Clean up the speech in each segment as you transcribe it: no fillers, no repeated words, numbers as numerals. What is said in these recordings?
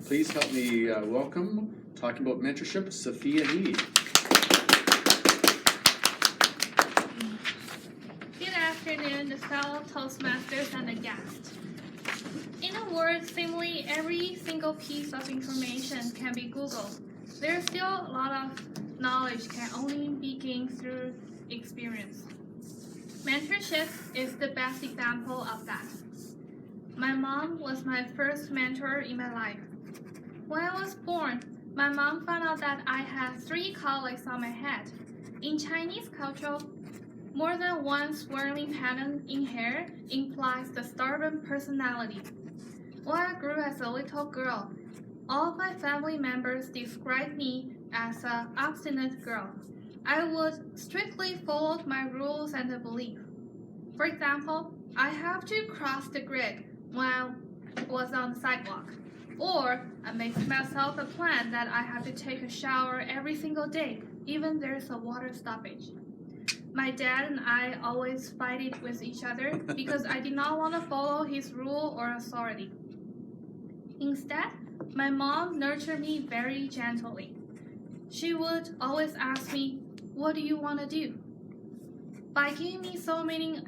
Please help me welcome, talking about mentorship, Sophia He. Good afternoon, the fellow Toastmasters and the guest. In a word, seemingly every single piece of information can be Googled. There's still a lot of knowledge can only be gained through experience. Mentorship is the best example of that. My mom was my first mentor in my life. When I was born, my mom found out that I had 3 colics on my head. In Chinese culture, more than one swirling pattern in hair implies the stubborn personality. When I grew as a little girl, all of my family members described me as an obstinate girl. I would strictly follow my rules and belief. For example, I have to cross the grid when I was on the sidewalk, or I make myself a plan that I have to take a shower every single day, even there's a water stoppage. My dad and I always fighted with each other because I did not want to follow his rule or authority. Instead, my mom nurtured me very gently. She would always ask me, "What do you want to do?" By giving me so many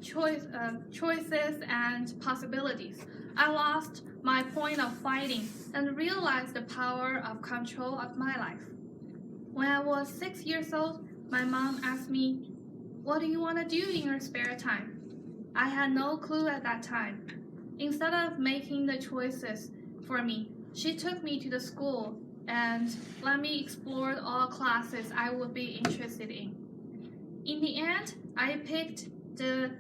choices and possibilities, I lost my point of fighting and realized the power of control of my life. When I was 6 years old, my mom asked me, "What do you want to do in your spare time?" I had no clue at that time. Instead of making the choices for me, she took me to the school and let me explore all classes I would be interested in. In the end, I picked the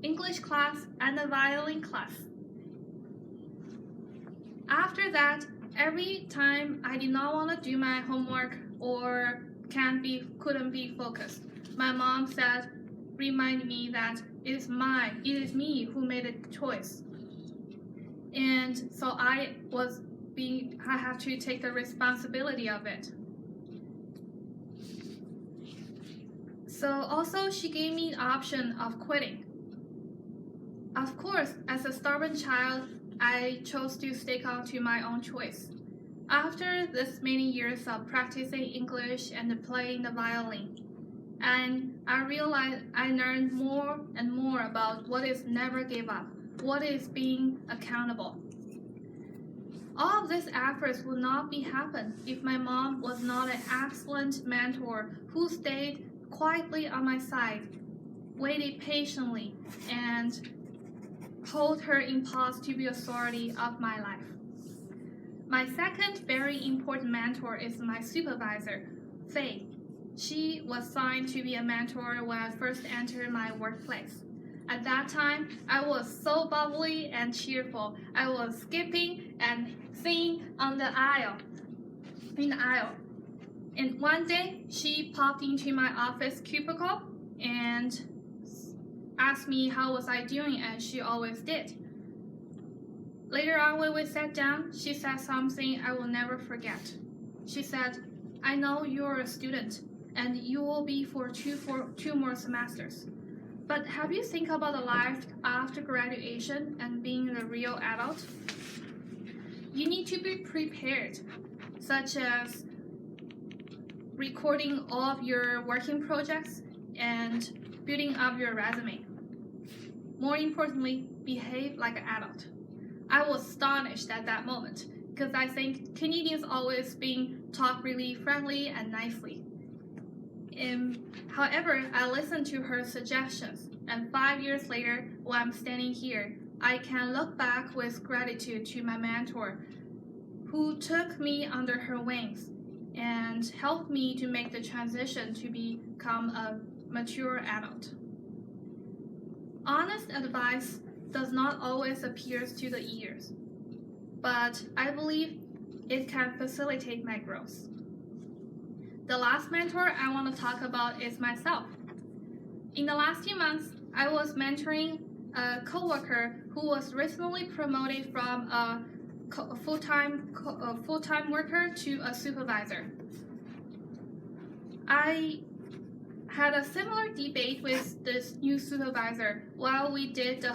English class and the violin class. After that, every time I did not want to do my homework or couldn't be focused, my mom said, remind me that it is me who made the choice. And so I have to take the responsibility of it. So also she gave me the option of quitting. Of course, as a stubborn child, I chose to stick on to my own choice. After this many years of practicing English and playing the violin, and I realized I learned more and more about what is never give up, what is being accountable. All of these efforts would not be happen if my mom was not an excellent mentor who stayed quietly on my side, waited patiently, and hold her impulse to be authority of my life. My second very important mentor is my supervisor, Faye. She was signed to be a mentor when I first entered my workplace. At that time, I was so bubbly and cheerful. I was skipping and singing in the aisle. And one day, she popped into my office cubicle and asked me how was I doing, as she always did. Later on, when we sat down, she said something I will never forget. She said, "I know you're a student, and you will be for two more semesters. But have you think about the life after graduation and being a real adult? You need to be prepared, such as recording all of your working projects and building up your resume. More importantly, behave like an adult." I was astonished at that moment because I think Canadians always being talked really friendly and nicely. However, I listened to her suggestions, and 5 years later, when I'm standing here, I can look back with gratitude to my mentor, who took me under her wings and helped me to make the transition to become a mature adult. Honest advice does not always appear to the ears, but I believe it can facilitate my growth. The last mentor I want to talk about is myself. In the last few months, I was mentoring a coworker who was recently promoted from a full-time worker to a supervisor. I had a similar debate with this new supervisor while we did the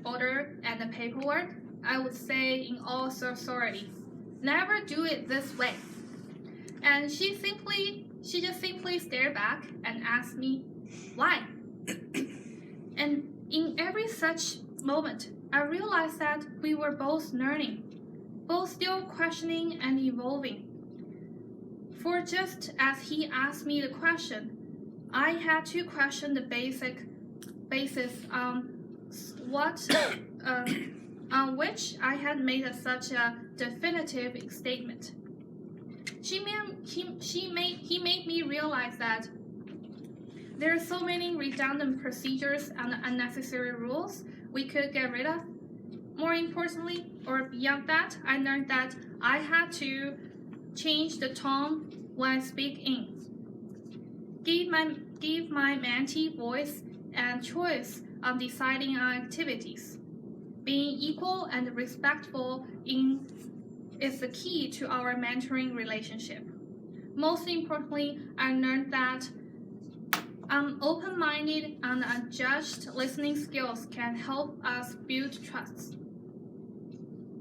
order and the paperwork. I would say in all authority, never do it this way. And she just simply stared back and asked me, why? And in every such moment, I realized that we were both learning, both still questioning and evolving. For just as he asked me the question, I had to question the basis on which I had made such a definitive statement. He made me realize that there are so many redundant procedures and unnecessary rules we could get rid of. More importantly, or beyond that, I learned that I had to change the tone when I speak in. Give my mentee voice and choice on deciding on activities. Being equal and respectful is the key to our mentoring relationship. Most importantly, I learned that open-minded and unjudged listening skills can help us build trust.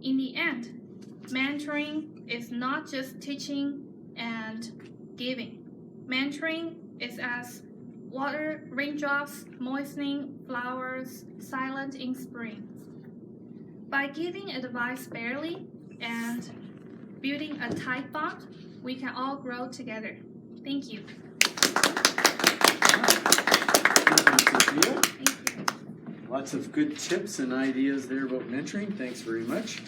In the end, mentoring is not just teaching and giving. Mentoring is as water, raindrops moistening flowers silent in spring. By giving advice fairly and building a tight bond, we can all grow together. Thank you. Thank you, Sophia. Thank you. Lots of good tips and ideas there about mentoring. Thanks very much.